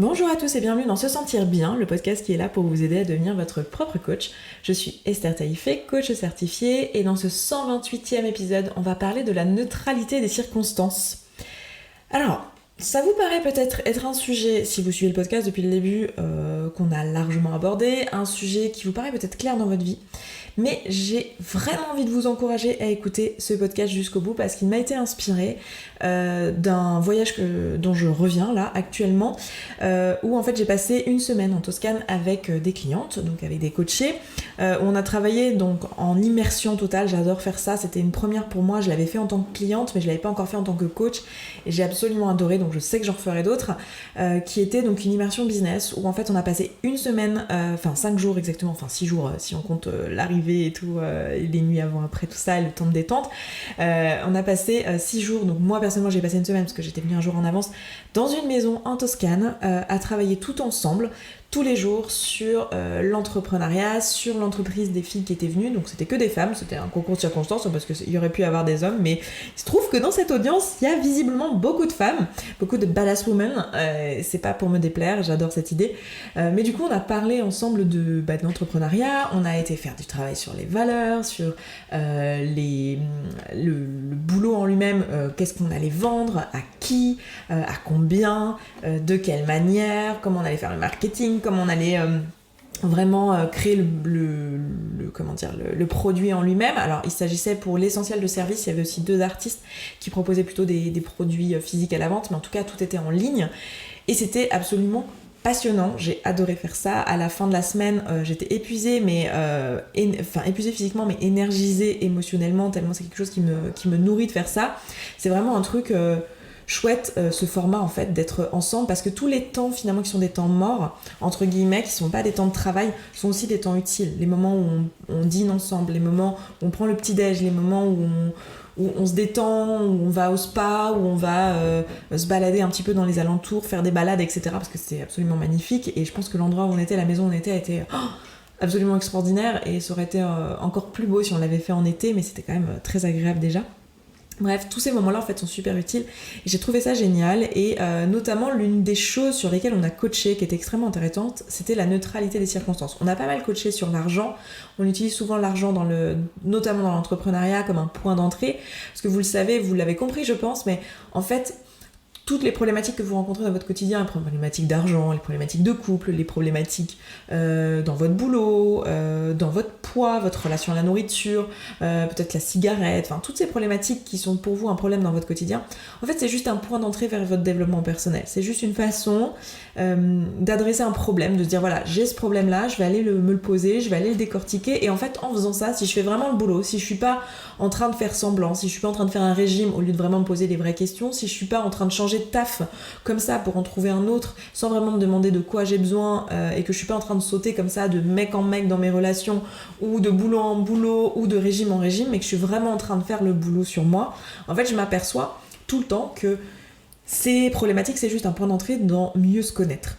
Bonjour à tous et bienvenue dans Se Sentir Bien, le podcast qui est là pour vous aider à devenir votre propre coach. Je suis Esther Taïfé, coach certifiée, et dans ce 128e épisode, on va parler de la neutralité des circonstances. Alors, ça vous paraît peut-être être un sujet, si vous suivez le podcast depuis le début, qu'on a largement abordé, un sujet qui vous paraît peut-être clair dans votre vie, mais j'ai vraiment envie de vous encourager à écouter ce podcast jusqu'au bout parce qu'il m'a été inspiré d'un voyage dont je reviens là actuellement, où en fait j'ai passé une semaine en Toscane avec des clientes, donc avec des coachés, où on a travaillé donc en immersion totale. J'adore faire ça, c'était une première pour moi, je l'avais fait en tant que cliente mais je l'avais pas encore fait en tant que coach et j'ai absolument adoré, donc je sais que j'en referai d'autres, qui était donc une immersion business où en fait on a passé une semaine, 5 jours exactement, 6 jours si on compte l'arrivée et tout, les nuits avant, après, tout ça, et le temps de détente. On a passé 6 jours, donc moi personnellement j'ai passé une semaine parce que j'étais venue un jour en avance, dans une maison en Toscane, à travailler tout ensemble, tous les jours sur l'entrepreneuriat, sur l'entreprise des filles qui étaient venues, donc c'était que des femmes, c'était un concours de circonstances parce qu'il y aurait pu y avoir des hommes, mais il se trouve que dans cette audience, il y a visiblement beaucoup de femmes, beaucoup de badass women, c'est pas pour me déplaire, j'adore cette idée, mais du coup on a parlé ensemble de l'entrepreneuriat, on a été faire du travail sur les valeurs, sur le boulot en lui-même, qu'est-ce qu'on allait vendre, à qui, à combien, de quelle manière, comment on allait faire le marketing, comment on allait vraiment créer le produit en lui-même. Alors il s'agissait pour l'essentiel de service, il y avait aussi 2 artistes qui proposaient plutôt des produits physiques à la vente, mais en tout cas tout était en ligne et c'était absolument passionnant, j'ai adoré faire ça. À la fin de la semaine, j'étais épuisée, épuisée physiquement, mais énergisée émotionnellement, tellement c'est quelque chose qui me nourrit de faire ça. C'est vraiment un truc chouette, ce format en fait, d'être ensemble, parce que tous les temps finalement qui sont des temps morts, entre guillemets, qui sont pas des temps de travail, sont aussi des temps utiles. Les moments où on dîne ensemble, les moments où on prend le petit-déj, les moments où on se détend, où on va au spa, où on va se balader un petit peu dans les alentours, faire des balades, etc. Parce que c'est absolument magnifique. Et je pense que l'endroit où on était, la maison où on était absolument extraordinaire. Et ça aurait été encore plus beau si on l'avait fait en été, mais c'était quand même très agréable déjà. Bref, tous ces moments-là en fait sont super utiles et j'ai trouvé ça génial et notamment l'une des choses sur lesquelles on a coaché qui était extrêmement intéressante, c'était la neutralité des circonstances. On a pas mal coaché sur l'argent, on utilise souvent l'argent notamment dans l'entrepreneuriat comme un point d'entrée, parce que vous le savez, vous l'avez compris je pense, mais en fait toutes les problématiques que vous rencontrez dans votre quotidien, les problématiques d'argent, les problématiques de couple, les problématiques dans votre boulot, dans votre poids, votre relation à la nourriture, peut-être la cigarette, enfin toutes ces problématiques qui sont pour vous un problème dans votre quotidien, en fait c'est juste un point d'entrée vers votre développement personnel. C'est juste une façon d'adresser un problème, de se dire voilà, j'ai ce problème-là, je vais aller me le poser, je vais aller le décortiquer et en fait en faisant ça, si je fais vraiment le boulot, si je suis pas en train de faire semblant, si je suis pas en train de faire un régime au lieu de vraiment me poser les vraies questions, si je suis pas en train de changer de taf comme ça pour en trouver un autre sans vraiment me demander de quoi j'ai besoin et que je suis pas en train de sauter comme ça de mec en mec dans mes relations ou de boulot en boulot ou de régime en régime, mais que je suis vraiment en train de faire le boulot sur moi, en fait je m'aperçois tout le temps que ces problématiques c'est juste un point d'entrée dans mieux se connaître.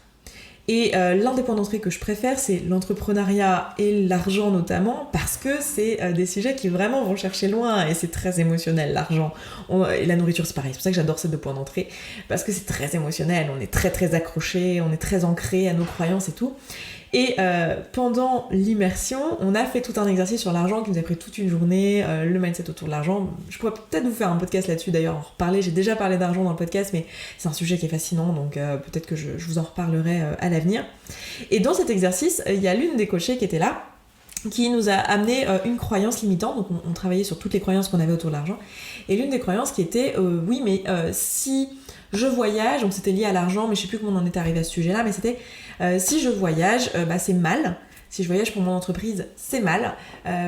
Et l'un des points d'entrée que je préfère, c'est l'entrepreneuriat et l'argent notamment, parce que c'est des sujets qui vraiment vont chercher loin et c'est très émotionnel, l'argent. Et la nourriture, c'est pareil, c'est pour ça que j'adore ces 2 points d'entrée, parce que c'est très émotionnel, on est très très accroché, on est très ancré à nos croyances et tout. Et pendant l'immersion, on a fait tout un exercice sur l'argent qui nous a pris toute une journée, le mindset autour de l'argent. Je pourrais peut-être vous faire un podcast là-dessus d'ailleurs, en reparler. J'ai déjà parlé d'argent dans le podcast, mais c'est un sujet qui est fascinant, donc peut-être que je vous en reparlerai à l'avenir. Et dans cet exercice, il y a l'une des coachées qui était là, qui nous a amené une croyance limitante, donc on travaillait sur toutes les croyances qu'on avait autour de l'argent, et l'une des croyances qui était, oui mais si je voyage, donc c'était lié à l'argent, mais je sais plus comment on en est arrivé à ce sujet-là, mais c'était si je voyage, c'est mal, si je voyage pour mon entreprise, c'est mal,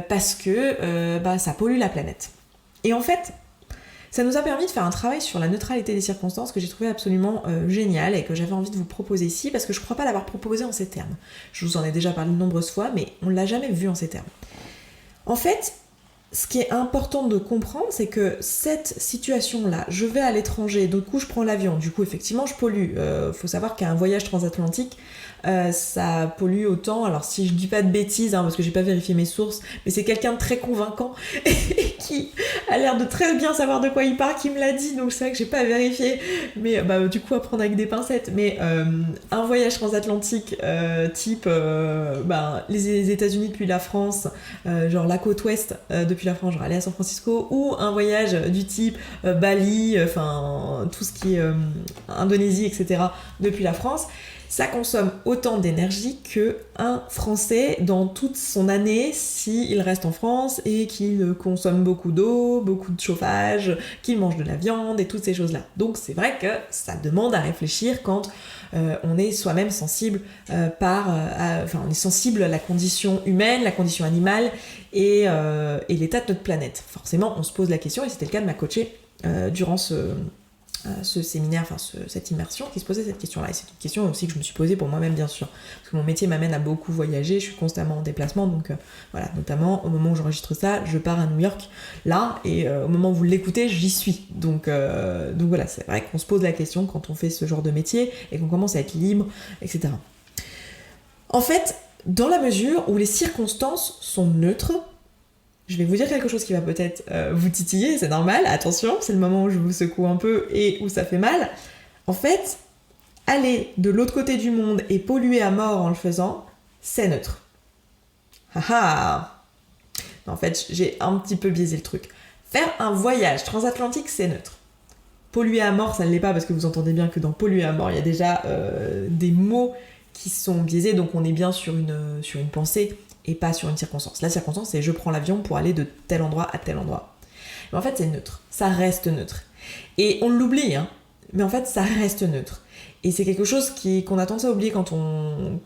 parce que ça pollue la planète. Et en fait, ça nous a permis de faire un travail sur la neutralité des circonstances que j'ai trouvé absolument génial et que j'avais envie de vous proposer ici, parce que je crois pas l'avoir proposé en ces termes. Je vous en ai déjà parlé de nombreuses fois, mais on l'a jamais vu en ces termes. En fait, ce qui est important de comprendre, c'est que cette situation-là, je vais à l'étranger, du coup je prends l'avion, du coup effectivement je pollue. Faut savoir qu'un voyage transatlantique, ça pollue autant, alors si je dis pas de bêtises, parce que j'ai pas vérifié mes sources, mais c'est quelqu'un de très convaincant et qui a l'air de très bien savoir de quoi il parle, qui me l'a dit, donc c'est vrai que j'ai pas vérifié, mais du coup à prendre avec des pincettes. Mais un voyage transatlantique type les États-Unis depuis la France, genre la côte ouest depuis la France, genre aller à San Francisco, ou un voyage du type Bali, enfin tout ce qui est Indonésie, etc. depuis la France. Ça consomme autant d'énergie qu'un Français dans toute son année s'il reste en France et qu'il consomme beaucoup d'eau, beaucoup de chauffage, qu'il mange de la viande et toutes ces choses-là. Donc c'est vrai que ça demande à réfléchir quand on est soi-même sensible on est sensible à la condition humaine, la condition animale et l'état de notre planète. Forcément, on se pose la question, et c'était le cas de ma coachée durant ce séminaire, cette immersion, qui se posait cette question-là. Et c'est une question aussi que je me suis posée pour moi-même, bien sûr. Parce que mon métier m'amène à beaucoup voyager, je suis constamment en déplacement, donc voilà, notamment au moment où j'enregistre ça, je pars à New York, là, et au moment où vous l'écoutez, j'y suis. Donc voilà, c'est vrai qu'on se pose la question quand on fait ce genre de métier, et qu'on commence à être libre, etc. En fait, dans la mesure où les circonstances sont neutres, je vais vous dire quelque chose qui va peut-être vous titiller, c'est normal, attention, c'est le moment où je vous secoue un peu et où ça fait mal. En fait, aller de l'autre côté du monde et polluer à mort en le faisant, c'est neutre. Haha. En fait, j'ai un petit peu biaisé le truc. Faire un voyage transatlantique, c'est neutre. Polluer à mort, ça ne l'est pas, parce que vous entendez bien que dans polluer à mort, il y a déjà des mots qui sont biaisés, donc on est bien sur une pensée et pas sur une circonstance. La circonstance, c'est je prends l'avion pour aller de tel endroit à tel endroit. Mais en fait, c'est neutre. Ça reste neutre. Et on l'oublie, hein, mais en fait, ça reste neutre. Et c'est quelque chose qu'on a tendance à oublier quand on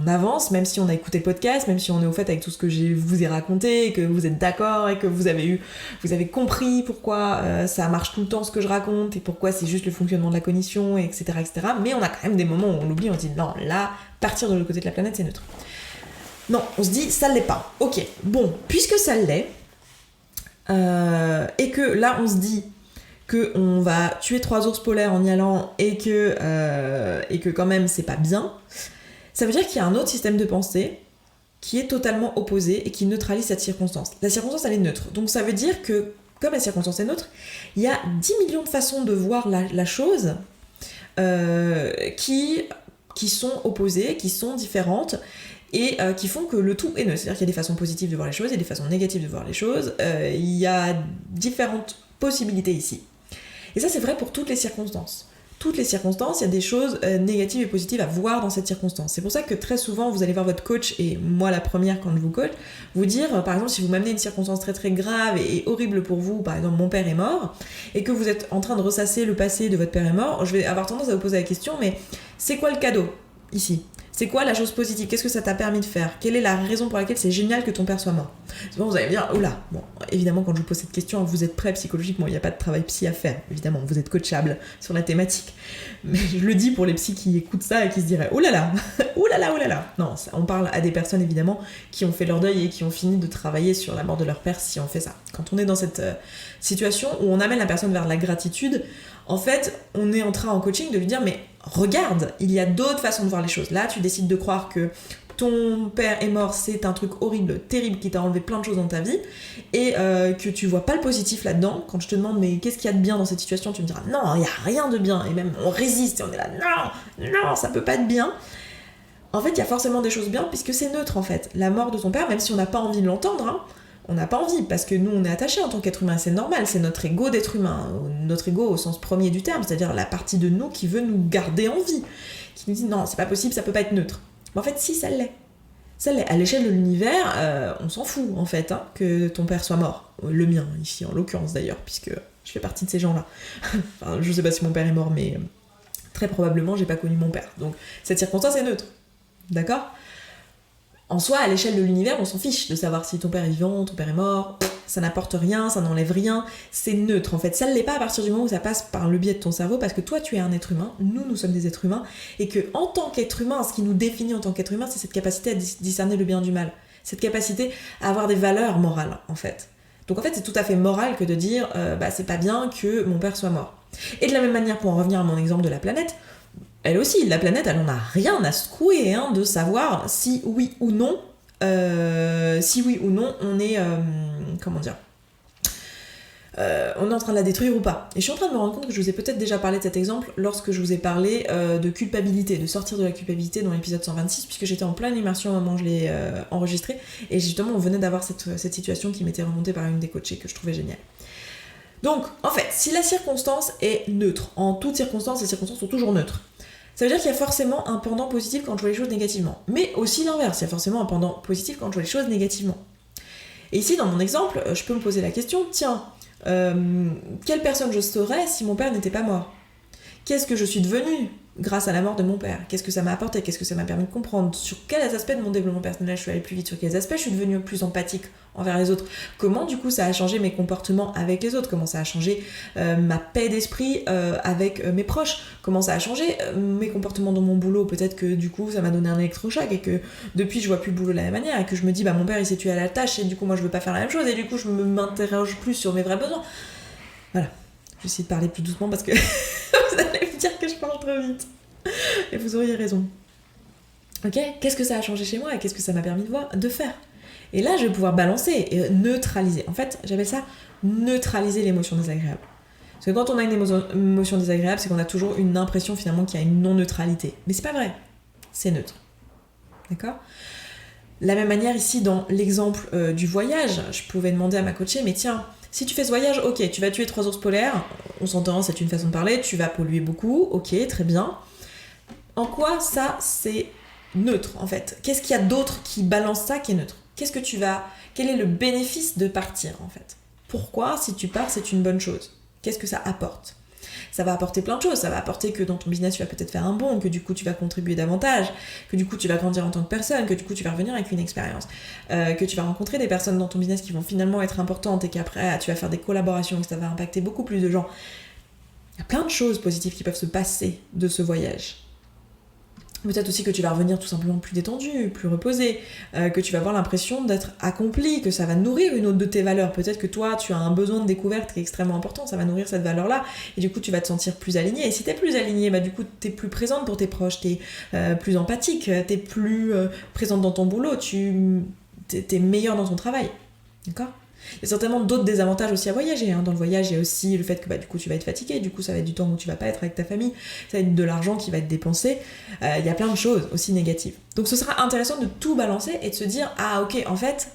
avance, même si on a écouté le podcast, même si on est au fait avec tout ce que je vous ai raconté, et que vous êtes d'accord, et que vous avez compris pourquoi ça marche tout le temps ce que je raconte, et pourquoi c'est juste le fonctionnement de la cognition, etc., etc. Mais on a quand même des moments où on l'oublie, on se dit non, là, partir de l'autre côté de la planète, c'est neutre. Non, on se dit, ça l'est pas. Ok, bon, puisque ça l'est, et que là, on se dit qu'on va tuer 3 ours polaires en y allant, et que quand même, c'est pas bien, ça veut dire qu'il y a un autre système de pensée qui est totalement opposé et qui neutralise cette circonstance. La circonstance, elle est neutre. Donc ça veut dire que, comme la circonstance est neutre, il y a 10 millions de façons de voir la chose qui sont opposées, qui sont différentes, et qui font que le tout est neutre. C'est-à-dire qu'il y a des façons positives de voir les choses, il y a des façons négatives de voir les choses, il y a différentes possibilités ici. Et ça, c'est vrai pour toutes les circonstances. Toutes les circonstances, il y a des choses négatives et positives à voir dans cette circonstance. C'est pour ça que très souvent, vous allez voir votre coach, et moi la première quand je vous coach, vous dire, par exemple, si vous m'amenez une circonstance très très grave et horrible pour vous, par exemple mon père est mort, et que vous êtes en train de ressasser le passé de votre père est mort, je vais avoir tendance à vous poser la question, mais c'est quoi le cadeau ici ? C'est quoi la chose positive ? Qu'est-ce que ça t'a permis de faire ? Quelle est la raison pour laquelle c'est génial que ton père soit mort ? Souvent vous allez me dire, oula, bon, évidemment quand je vous pose cette question, vous êtes prêt psychologiquement, il n'y a pas de travail psy à faire, évidemment, vous êtes coachable sur la thématique. Mais je le dis pour les psys qui écoutent ça et qui se diraient, oulala, oulala, oulala. Non, on parle à des personnes évidemment qui ont fait leur deuil et qui ont fini de travailler sur la mort de leur père si on fait ça. Quand on est dans cette situation où on amène la personne vers la gratitude, en fait, on est en train en coaching de lui dire, mais regarde, il y a d'autres façons de voir les choses. Là, tu décides de croire que ton père est mort, c'est un truc horrible, terrible, qui t'a enlevé plein de choses dans ta vie, et que tu vois pas le positif là-dedans. Quand je te demande, mais qu'est-ce qu'il y a de bien dans cette situation, tu me diras, non, il y a rien de bien, et même on résiste, et on est là, non, ça peut pas être bien. En fait, il y a forcément des choses bien, puisque c'est neutre, en fait. La mort de ton père, même si on n'a pas envie de l'entendre, hein, on n'a pas envie, parce que nous, on est attachés en tant qu'être humain, c'est normal, c'est notre ego d'être humain, notre ego au sens premier du terme, c'est-à-dire la partie de nous qui veut nous garder en vie, qui nous dit non, c'est pas possible, ça peut pas être neutre. Mais en fait, si, ça l'est. Ça l'est. À l'échelle de l'univers, on s'en fout, en fait, hein, que ton père soit mort. Le mien, ici, en l'occurrence d'ailleurs, puisque je fais partie de ces gens-là. Enfin, je sais pas si mon père est mort, mais très probablement, j'ai pas connu mon père. Donc, cette circonstance est neutre. D'accord ? En soi, à l'échelle de l'univers, on s'en fiche de savoir si ton père est vivant, ton père est mort, ça n'apporte rien, ça n'enlève rien, c'est neutre en fait. Ça ne l'est pas à partir du moment où ça passe par le biais de ton cerveau, parce que toi tu es un être humain, nous sommes des êtres humains, et que en tant qu'être humain, ce qui nous définit en tant qu'être humain, c'est cette capacité à discerner le bien du mal, cette capacité à avoir des valeurs morales en fait. Donc en fait c'est tout à fait moral que de dire c'est pas bien que mon père soit mort. Et de la même manière, pour en revenir à mon exemple de la planète, elle aussi, la planète, elle en a rien à secouer hein, de savoir si oui ou non, on est, on est en train de la détruire ou pas. Et je suis en train de me rendre compte que je vous ai peut-être déjà parlé de cet exemple lorsque je vous ai parlé de culpabilité, de sortir de la culpabilité dans l'épisode 126, puisque j'étais en pleine immersion au moment où je l'ai enregistré, et justement on venait d'avoir cette situation qui m'était remontée par une des coachées que je trouvais géniale. Donc, en fait, si la circonstance est neutre, en toutes circonstances, les circonstances sont toujours neutres, ça veut dire qu'il y a forcément un pendant positif quand je vois les choses négativement. Mais aussi l'inverse, il y a forcément un pendant positif quand je vois les choses négativement. Et ici, dans mon exemple, je peux me poser la question, tiens, quelle personne je serais si mon père n'était pas mort ? Qu'est-ce que je suis devenue grâce à la mort de mon père ? Qu'est-ce que ça m'a apporté ? Qu'est-ce que ça m'a permis de comprendre ? Sur quels aspects de mon développement personnel je suis allée plus vite ? Sur quels aspects je suis devenue plus empathique envers les autres ? Comment du coup ça a changé mes comportements avec les autres ? Comment ça a changé ma paix d'esprit avec mes proches ? Comment ça a changé mes comportements dans mon boulot ? Peut-être que du coup ça m'a donné un électrochoc et que depuis je vois plus le boulot de la même manière et que je me dis mon père il s'est tué à la tâche et du coup moi je veux pas faire la même chose et du coup je m'interroge plus sur mes vrais besoins. Voilà. Je vais essayer de parler plus doucement parce que vous allez me dire que je parle trop vite. Et vous auriez raison. Ok ? Qu'est-ce que ça a changé chez moi et qu'est-ce que ça m'a permis de faire ? Et là, je vais pouvoir balancer et neutraliser. En fait, j'appelle ça neutraliser l'émotion désagréable. Parce que quand on a une émotion désagréable, c'est qu'on a toujours une impression finalement qu'il y a une non-neutralité. Mais c'est pas vrai. C'est neutre. D'accord ? De la même manière, ici, dans l'exemple du voyage, je pouvais demander à ma coachée, mais tiens, si tu fais ce voyage, ok, tu vas tuer 3 ours polaires, on s'entend, c'est une façon de parler, tu vas polluer beaucoup, ok, très bien. En quoi ça, c'est neutre, en fait ? Qu'est-ce qu'il y a d'autre qui balance ça qui est neutre ? Quel est le bénéfice de partir, en fait ? Pourquoi, si tu pars, c'est une bonne chose ? Qu'est-ce que ça apporte ? Ça va apporter plein de choses, ça va apporter que dans ton business tu vas peut-être faire un bond, que du coup tu vas contribuer davantage, que du coup tu vas grandir en tant que personne, que du coup tu vas revenir avec une expérience, que tu vas rencontrer des personnes dans ton business qui vont finalement être importantes et qu'après tu vas faire des collaborations et que ça va impacter beaucoup plus de gens. Il y a plein de choses positives qui peuvent se passer de ce voyage. Peut-être aussi que tu vas revenir tout simplement plus détendu, plus reposé, que tu vas avoir l'impression d'être accompli, que ça va nourrir une autre de tes valeurs. Peut-être que toi, tu as un besoin de découverte qui est extrêmement important, ça va nourrir cette valeur-là, et du coup, tu vas te sentir plus aligné. Et si t'es plus aligné, du coup, t'es plus présente pour tes proches, t'es plus empathique, t'es plus présente dans ton boulot, t'es meilleur dans ton travail. D'accord ? Il y a certainement d'autres désavantages aussi à voyager. Dans le voyage, il y a aussi le fait que du coup tu vas être fatigué, du coup ça va être du temps où tu vas pas être avec ta famille, ça va être de l'argent qui va être dépensé. Il y a plein de choses aussi négatives. Donc ce sera intéressant de tout balancer et de se dire ah ok, en fait,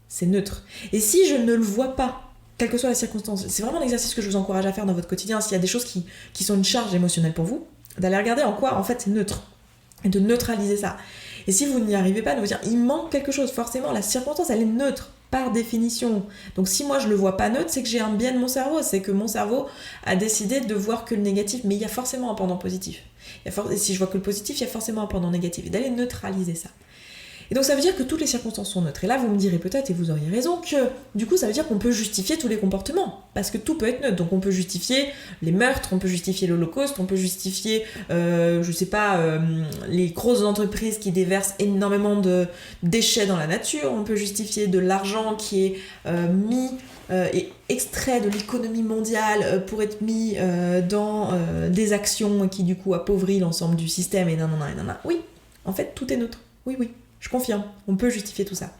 c'est neutre. Et si je ne le vois pas, quelle que soit la circonstance, c'est vraiment un exercice que je vous encourage à faire dans votre quotidien. S'il y a des choses qui sont une charge émotionnelle pour vous, d'aller regarder en quoi en fait c'est neutre et de neutraliser ça. Et si vous n'y arrivez pas, de vous dire il manque quelque chose, forcément la circonstance elle est neutre par définition. Donc si moi je le vois pas neutre, c'est que j'ai un biais de mon cerveau, c'est que mon cerveau a décidé de voir que le négatif, mais il y a forcément un pendant positif. Et si je vois que le positif, il y a forcément un pendant négatif, et d'aller neutraliser ça. Et donc ça veut dire que toutes les circonstances sont neutres. Et là vous me direz peut-être, et vous auriez raison, que du coup ça veut dire qu'on peut justifier tous les comportements, parce que tout peut être neutre. Donc on peut justifier les meurtres, on peut justifier l'Holocauste, on peut justifier, les grosses entreprises qui déversent énormément de déchets dans la nature, on peut justifier de l'argent qui est mis et extrait de l'économie mondiale pour être mis dans des actions qui du coup appauvrissent l'ensemble du système et nanana. Oui, en fait tout est neutre. Oui. Je confirme, on peut justifier tout ça.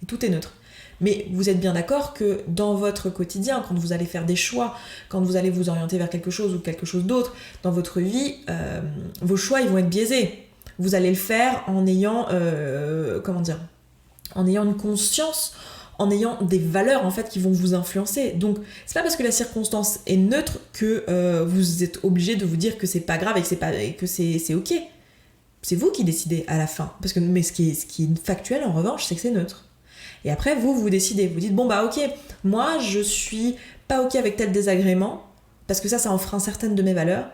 Et tout est neutre. Mais vous êtes bien d'accord que dans votre quotidien, quand vous allez faire des choix, quand vous allez vous orienter vers quelque chose ou quelque chose d'autre dans votre vie, vos choix ils vont être biaisés. Vous allez le faire en ayant, en ayant une conscience, en ayant des valeurs en fait qui vont vous influencer. Donc c'est pas parce que la circonstance est neutre que vous êtes obligé de vous dire que c'est pas grave et que c'est ok. C'est vous qui décidez à la fin. Mais ce qui est factuel, en revanche, c'est que c'est neutre. Et après, vous décidez. Vous dites, ok, moi, je suis pas ok avec tel désagrément, parce que ça enfreint certaines de mes valeurs.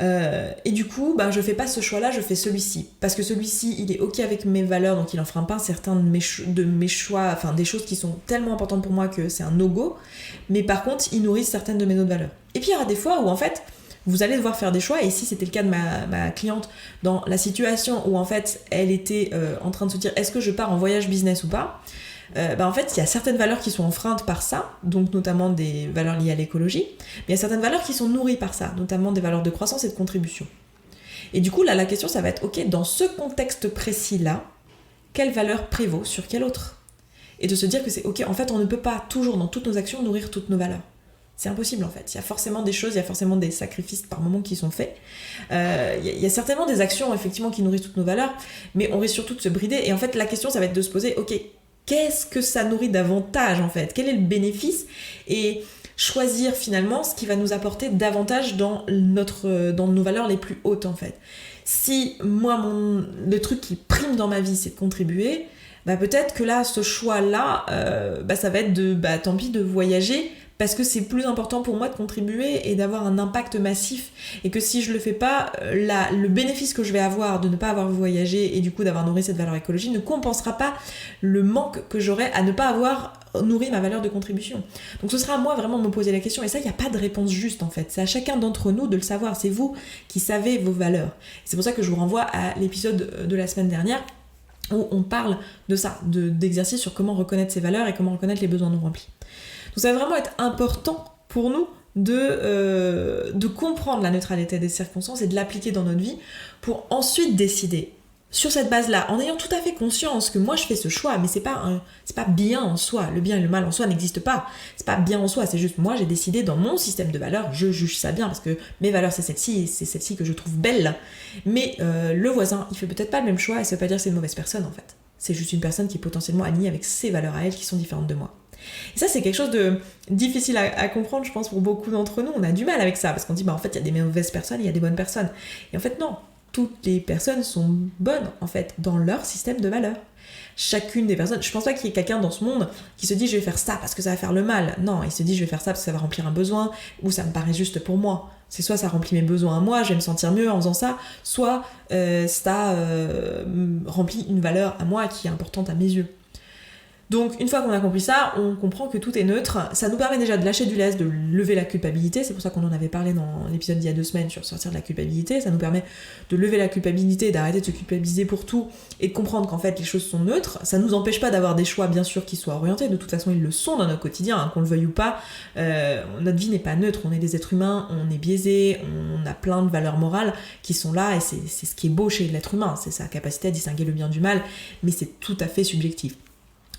Et du coup, je fais pas ce choix-là, je fais celui-ci. Parce que celui-ci, il est ok avec mes valeurs, donc il enfreint pas certains de mes choix, enfin des choses qui sont tellement importantes pour moi que c'est un no-go. Mais par contre, il nourrit certaines de mes autres valeurs. Et puis, il y aura des fois où, en fait, vous allez devoir faire des choix, et ici c'était le cas de ma cliente dans la situation où en fait elle était en train de se dire est-ce que je pars en voyage business ou pas, en fait il y a certaines valeurs qui sont enfreintes par ça, donc notamment des valeurs liées à l'écologie, mais il y a certaines valeurs qui sont nourries par ça, notamment des valeurs de croissance et de contribution. Et du coup là la question ça va être ok, dans ce contexte précis là, quelle valeur prévaut sur quelle autre, et de se dire que c'est ok, en fait on ne peut pas toujours dans toutes nos actions nourrir toutes nos valeurs. C'est impossible en fait. Il y a forcément des choses, il y a forcément des sacrifices par moment qui sont faits. Il y a certainement des actions effectivement qui nourrissent toutes nos valeurs, mais on risque surtout de se brider. Et en fait, la question, ça va être de se poser, ok, qu'est-ce que ça nourrit davantage en fait ? Quel est le bénéfice ? Et choisir finalement ce qui va nous apporter davantage dans nos valeurs les plus hautes en fait. Si moi, le truc qui prime dans ma vie, c'est de contribuer, peut-être que là, ce choix-là, ça va être tant pis de voyager, parce que c'est plus important pour moi de contribuer et d'avoir un impact massif, et que si je le fais pas, le bénéfice que je vais avoir de ne pas avoir voyagé et du coup d'avoir nourri cette valeur écologique ne compensera pas le manque que j'aurais à ne pas avoir nourri ma valeur de contribution. Donc ce sera à moi vraiment de me poser la question, et ça, il n'y a pas de réponse juste en fait, c'est à chacun d'entre nous de le savoir, c'est vous qui savez vos valeurs. C'est pour ça que je vous renvoie à l'épisode de la semaine dernière, où on parle de ça, d'exercice sur comment reconnaître ses valeurs et comment reconnaître les besoins non remplis. Donc ça va vraiment être important pour nous de comprendre la neutralité des circonstances et de l'appliquer dans notre vie pour ensuite décider sur cette base-là, en ayant tout à fait conscience que moi je fais ce choix, mais c'est pas bien en soi, le bien et le mal en soi n'existent pas, c'est pas bien en soi, c'est juste moi j'ai décidé dans mon système de valeurs, je juge ça bien parce que mes valeurs c'est celle-ci et c'est celle-ci que je trouve belle, mais le voisin il fait peut-être pas le même choix et ça veut pas dire que c'est une mauvaise personne en fait, c'est juste une personne qui est potentiellement alignée avec ses valeurs à elle qui sont différentes de moi. Et ça, c'est quelque chose de difficile à comprendre, je pense, pour beaucoup d'entre nous. On a du mal avec ça, parce qu'on dit, en fait, il y a des mauvaises personnes, il y a des bonnes personnes. Et en fait, non. Toutes les personnes sont bonnes, en fait, dans leur système de valeurs. Chacune des personnes... Je pense pas qu'il y ait quelqu'un dans ce monde qui se dit, je vais faire ça parce que ça va faire le mal. Non, il se dit, je vais faire ça parce que ça va remplir un besoin, ou ça me paraît juste pour moi. C'est soit ça remplit mes besoins à moi, je vais me sentir mieux en faisant ça, soit ça remplit une valeur à moi qui est importante à mes yeux. Donc une fois qu'on a compris ça, on comprend que tout est neutre. Ça nous permet déjà de lâcher du lest, de lever la culpabilité. C'est pour ça qu'on en avait parlé dans l'épisode d'il y a 2 semaines sur sortir de la culpabilité. Ça nous permet de lever la culpabilité, d'arrêter de se culpabiliser pour tout et de comprendre qu'en fait les choses sont neutres. Ça nous empêche pas d'avoir des choix bien sûr qui soient orientés. De toute façon ils le sont dans notre quotidien, qu'on le veuille ou pas. Notre vie n'est pas neutre. On est des êtres humains, on est biaisés, on a plein de valeurs morales qui sont là et c'est ce qui est beau chez l'être humain. C'est sa capacité à distinguer le bien du mal, mais c'est tout à fait subjectif.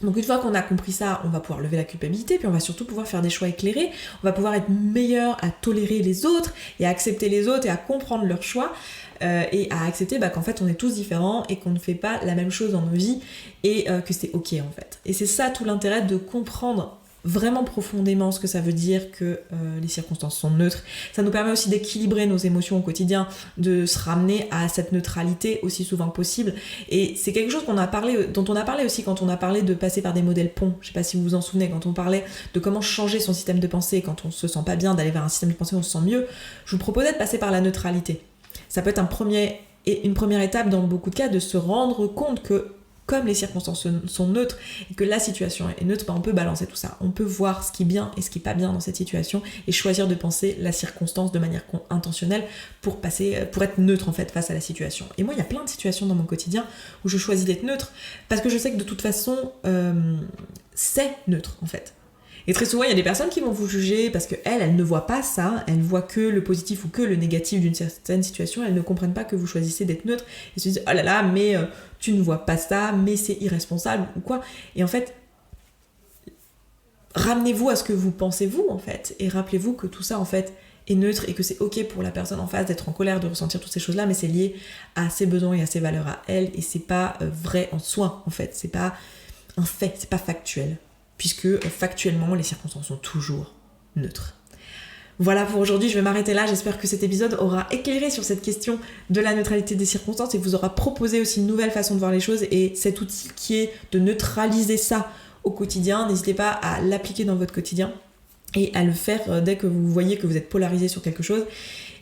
Donc une fois qu'on a compris ça, on va pouvoir lever la culpabilité, puis on va surtout pouvoir faire des choix éclairés, on va pouvoir être meilleur à tolérer les autres, et à accepter les autres, et à comprendre leurs choix, et à accepter qu'en fait on est tous différents, et qu'on ne fait pas la même chose dans nos vies, et que c'est ok en fait. Et c'est ça tout l'intérêt de comprendre vraiment profondément ce que ça veut dire que les circonstances sont neutres. Ça nous permet aussi d'équilibrer nos émotions au quotidien, de se ramener à cette neutralité aussi souvent que possible. Et c'est quelque chose dont on a parlé aussi quand on a parlé de passer par des modèles ponts. Je sais pas si vous vous en souvenez, quand on parlait de comment changer son système de pensée quand on se sent pas bien, d'aller vers un système de pensée où on se sent mieux. Je vous proposais de passer par la neutralité. Ça peut être une première étape dans beaucoup de cas de se rendre compte que comme les circonstances sont neutres et que la situation est neutre, on peut balancer tout ça. On peut voir ce qui est bien et ce qui est pas bien dans cette situation et choisir de penser la circonstance de manière intentionnelle pour être neutre en fait face à la situation. Et moi, il y a plein de situations dans mon quotidien où je choisis d'être neutre parce que je sais que de toute façon, c'est neutre en fait. Et très souvent, il y a des personnes qui vont vous juger parce qu'elles ne voient pas ça, elles voient que le positif ou que le négatif d'une certaine situation, elles ne comprennent pas que vous choisissez d'être neutre et se disent « Oh là là, mais tu ne vois pas ça, mais c'est irresponsable ou quoi ?» Et en fait, ramenez-vous à ce que vous pensez vous en fait, et rappelez-vous que tout ça en fait est neutre et que c'est ok pour la personne en face d'être en colère, de ressentir toutes ces choses-là, mais c'est lié à ses besoins et à ses valeurs à elle, et c'est pas vrai en soi en fait, c'est pas un fait, c'est pas factuel. Puisque factuellement les circonstances sont toujours neutres. Voilà pour aujourd'hui, je vais m'arrêter là. J'espère que cet épisode aura éclairé sur cette question de la neutralité des circonstances et vous aura proposé aussi une nouvelle façon de voir les choses, et cet outil qui est de neutraliser ça au quotidien, n'hésitez pas à l'appliquer dans votre quotidien et à le faire dès que vous voyez que vous êtes polarisé sur quelque chose.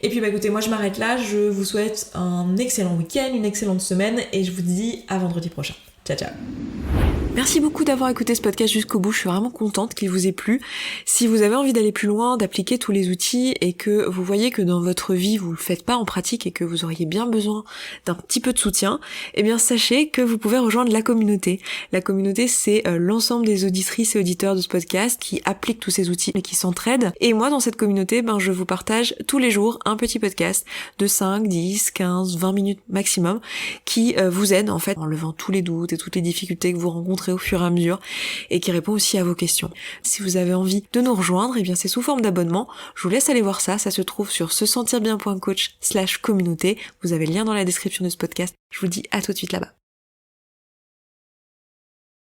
Et puis écoutez, moi je m'arrête là, je vous souhaite un excellent week-end, une excellente semaine, et je vous dis à vendredi prochain. Ciao ciao. Merci beaucoup d'avoir écouté ce podcast jusqu'au bout, je suis vraiment contente qu'il vous ait plu. Si vous avez envie d'aller plus loin, d'appliquer tous les outils et que vous voyez que dans votre vie vous le faites pas en pratique et que vous auriez bien besoin d'un petit peu de soutien, eh bien sachez que vous pouvez rejoindre la communauté. La communauté, c'est l'ensemble des auditrices et auditeurs de ce podcast qui appliquent tous ces outils et qui s'entraident. Et moi dans cette communauté, je vous partage tous les jours un petit podcast de 5, 10, 15, 20 minutes maximum qui vous aide en fait en levant tous les doutes et toutes les difficultés que vous rencontrez montrer au fur et à mesure et qui répond aussi à vos questions. Si vous avez envie de nous rejoindre, eh bien c'est sous forme d'abonnement. Je vous laisse aller voir ça se trouve sur sesentirbien.coach/communauté. Vous avez le lien dans la description de ce podcast. Je vous dis à tout de suite là-bas.